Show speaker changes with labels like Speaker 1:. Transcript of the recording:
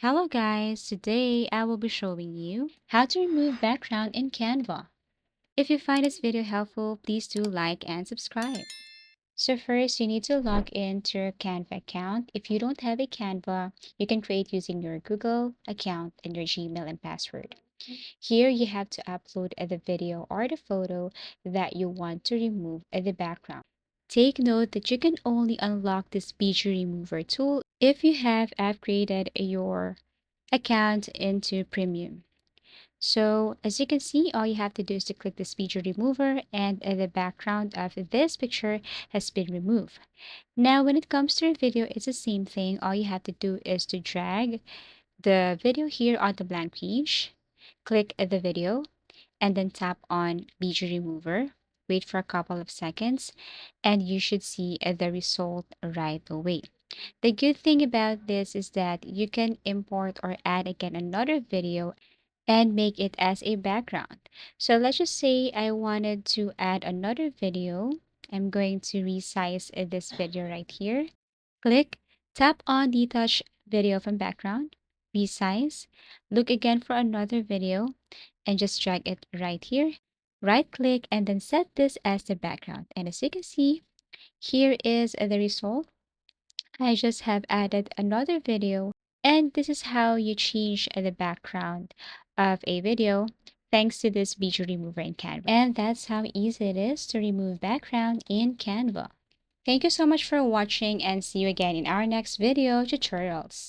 Speaker 1: Hello guys, today I will be showing you how to remove background in Canva. If you find this video helpful, please do like and subscribe. So first, you need to log into your Canva account. If you don't have a Canva, you can create using your Google account and your Gmail and password. Here, you have to upload the video or the photo that you want to remove the background. Take note that you can only unlock this picture remover tool if you have upgraded your account into premium. So as you can see, all you have to do is to click the speech remover and the background of this picture has been removed. Now, when it comes to a video, it's the same thing. All you have to do is to drag the video here on the blank page, click the video, and then tap on speech remover. Wait for a couple of seconds, and you should see the result right away. The good thing about this is that you can import or add again another video and make it as a background. So let's just say I wanted to add another video. I'm going to resize this video right here. Click, tap on detach video from background, resize, look again for another video, and just drag it right here. Right click and then set this as the background. And as you can see, here is the result. I just have added another video, and this is how you change the background of a video thanks to this video remover in Canva. And that's how easy it is to remove background in Canva. Thank you so much for watching and see you again in our next video tutorials.